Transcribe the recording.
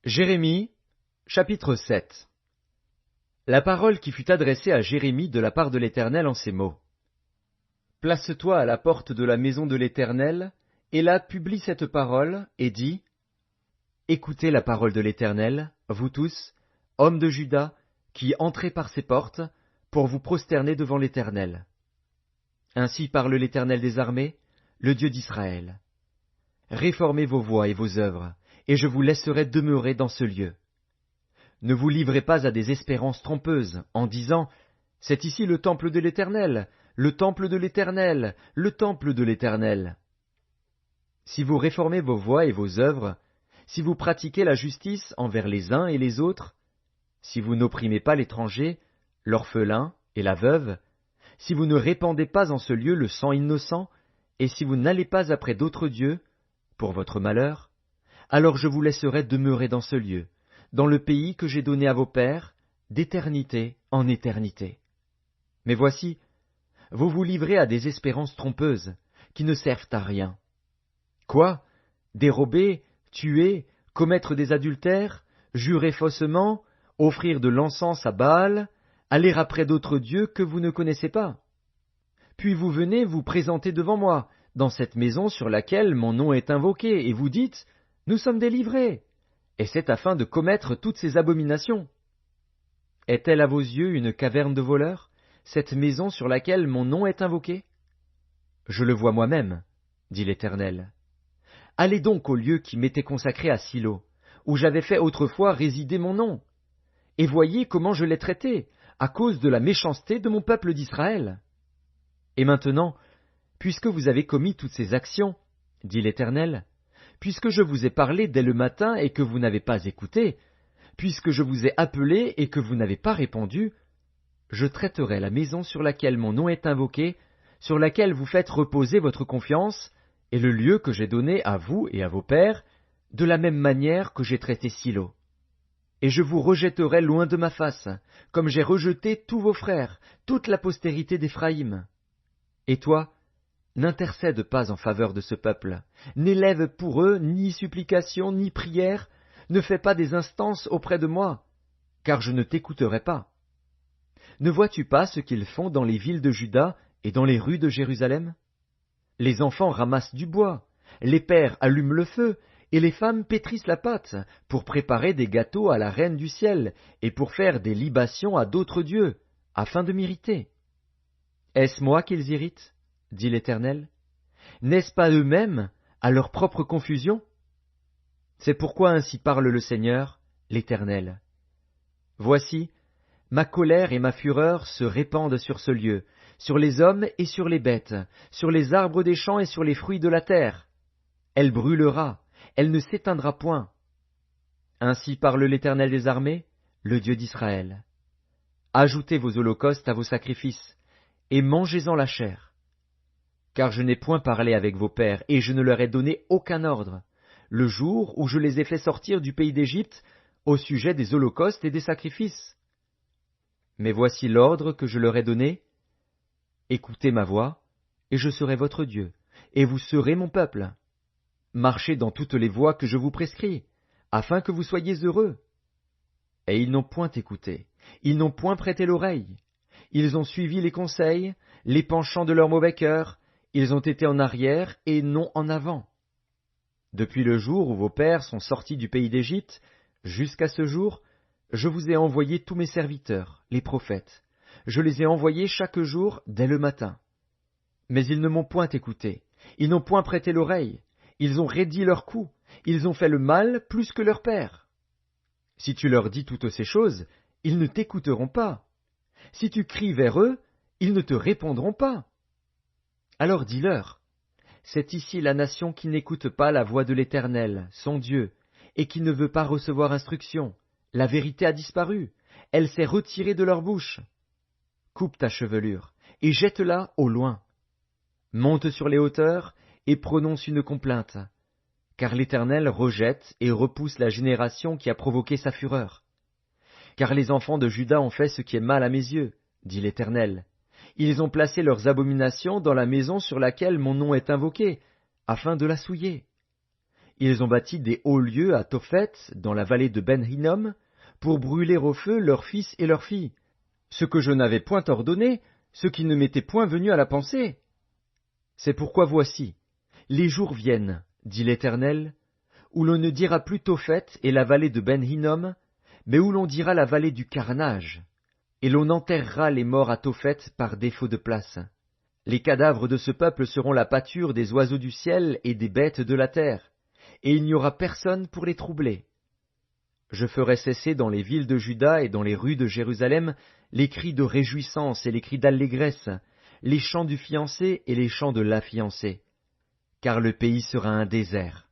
Jérémie, chapitre 7. La parole qui fut adressée à Jérémie de la part de l'Éternel en ces mots. Place-toi à la porte de la maison de l'Éternel, et là publie cette parole, et dis, Écoutez la parole de l'Éternel, vous tous, hommes de Juda, qui entrez par ces portes, pour vous prosterner devant l'Éternel. Ainsi parle l'Éternel des armées, le Dieu d'Israël. Réformez vos voies et vos œuvres, et je vous laisserai demeurer dans ce lieu. Ne vous livrez pas à des espérances trompeuses, en disant, C'est ici le temple de l'Éternel, le temple de l'Éternel, le temple de l'Éternel. Si vous réformez vos voies et vos œuvres, si vous pratiquez la justice envers les uns et les autres, si vous n'opprimez pas l'étranger, l'orphelin et la veuve, si vous ne répandez pas en ce lieu le sang innocent, et si vous n'allez pas après d'autres dieux, pour votre malheur, alors je vous laisserai demeurer dans ce lieu, dans le pays que j'ai donné à vos pères, d'éternité en éternité. Mais voici, vous vous livrez à des espérances trompeuses, qui ne servent à rien. Quoi? Dérober, tuer, commettre des adultères, jurer faussement, offrir de l'encens à Baal, aller après d'autres dieux que vous ne connaissez pas. Puis vous venez vous présenter devant moi, dans cette maison sur laquelle mon nom est invoqué, et vous dites, Nous sommes délivrés. Et c'est afin de commettre toutes ces abominations. Est-elle à vos yeux une caverne de voleurs, cette maison sur laquelle mon nom est invoqué? Je le vois moi-même, dit l'Éternel. Allez donc au lieu qui m'était consacré à Silo, où j'avais fait autrefois résider mon nom, et voyez comment je l'ai traité, à cause de la méchanceté de mon peuple d'Israël. Et maintenant, puisque vous avez commis toutes ces actions, dit l'Éternel, puisque je vous ai parlé dès le matin et que vous n'avez pas écouté, puisque je vous ai appelé et que vous n'avez pas répondu, je traiterai la maison sur laquelle mon nom est invoqué, sur laquelle vous faites reposer votre confiance, et le lieu que j'ai donné à vous et à vos pères, de la même manière que j'ai traité Silo. Et je vous rejetterai loin de ma face, comme j'ai rejeté tous vos frères, toute la postérité d'Éphraïm. Et toi, n'intercède pas en faveur de ce peuple, n'élève pour eux ni supplication ni prière, ne fais pas des instances auprès de moi, car je ne t'écouterai pas. Ne vois-tu pas ce qu'ils font dans les villes de Juda et dans les rues de Jérusalem? Les enfants ramassent du bois, les pères allument le feu, et les femmes pétrissent la pâte, pour préparer des gâteaux à la reine du ciel, et pour faire des libations à d'autres dieux, afin de m'irriter. Est-ce moi qu'ils irritent? Dit l'Éternel. N'est-ce pas eux-mêmes, à leur propre confusion? C'est pourquoi ainsi parle le Seigneur, l'Éternel. Voici, ma colère et ma fureur se répandent sur ce lieu, sur les hommes et sur les bêtes, sur les arbres des champs et sur les fruits de la terre. Elle brûlera, elle ne s'éteindra point. Ainsi parle l'Éternel des armées, le Dieu d'Israël. Ajoutez vos holocaustes à vos sacrifices, et mangez-en la chair. Car je n'ai point parlé avec vos pères, et je ne leur ai donné aucun ordre, le jour où je les ai fait sortir du pays d'Égypte, au sujet des holocaustes et des sacrifices. Mais voici l'ordre que je leur ai donné. Écoutez ma voix, et je serai votre Dieu, et vous serez mon peuple. Marchez dans toutes les voies que je vous prescris, afin que vous soyez heureux. Et ils n'ont point écouté, ils n'ont point prêté l'oreille. Ils ont suivi les conseils, les penchants de leur mauvais cœur, ils ont été en arrière et non en avant. Depuis le jour où vos pères sont sortis du pays d'Égypte, jusqu'à ce jour, je vous ai envoyé tous mes serviteurs, les prophètes. Je les ai envoyés chaque jour dès le matin. Mais ils ne m'ont point écouté, ils n'ont point prêté l'oreille, ils ont raidi leur cou, ils ont fait le mal plus que leur père. Si tu leur dis toutes ces choses, ils ne t'écouteront pas. Si tu cries vers eux, ils ne te répondront pas. Alors dis-leur, c'est ici la nation qui n'écoute pas la voix de l'Éternel, son Dieu, et qui ne veut pas recevoir instruction. La vérité a disparu, elle s'est retirée de leur bouche. Coupe ta chevelure, et jette-la au loin. Monte sur les hauteurs, et prononce une complainte, car l'Éternel rejette et repousse la génération qui a provoqué sa fureur. Car les enfants de Juda ont fait ce qui est mal à mes yeux, dit l'Éternel. Ils ont placé leurs abominations dans la maison sur laquelle mon nom est invoqué, afin de la souiller. Ils ont bâti des hauts lieux à Tophet, dans la vallée de Ben-Hinnom, pour brûler au feu leurs fils et leurs filles, ce que je n'avais point ordonné, ce qui ne m'était point venu à la pensée. C'est pourquoi voici, les jours viennent, dit l'Éternel, où l'on ne dira plus Tophet et la vallée de Ben-Hinnom, mais où l'on dira la vallée du carnage, et l'on enterrera les morts à Tophet par défaut de place. Les cadavres de ce peuple seront la pâture des oiseaux du ciel et des bêtes de la terre, et il n'y aura personne pour les troubler. Je ferai cesser dans les villes de Juda et dans les rues de Jérusalem les cris de réjouissance et les cris d'allégresse, les chants du fiancé et les chants de la fiancée, car le pays sera un désert.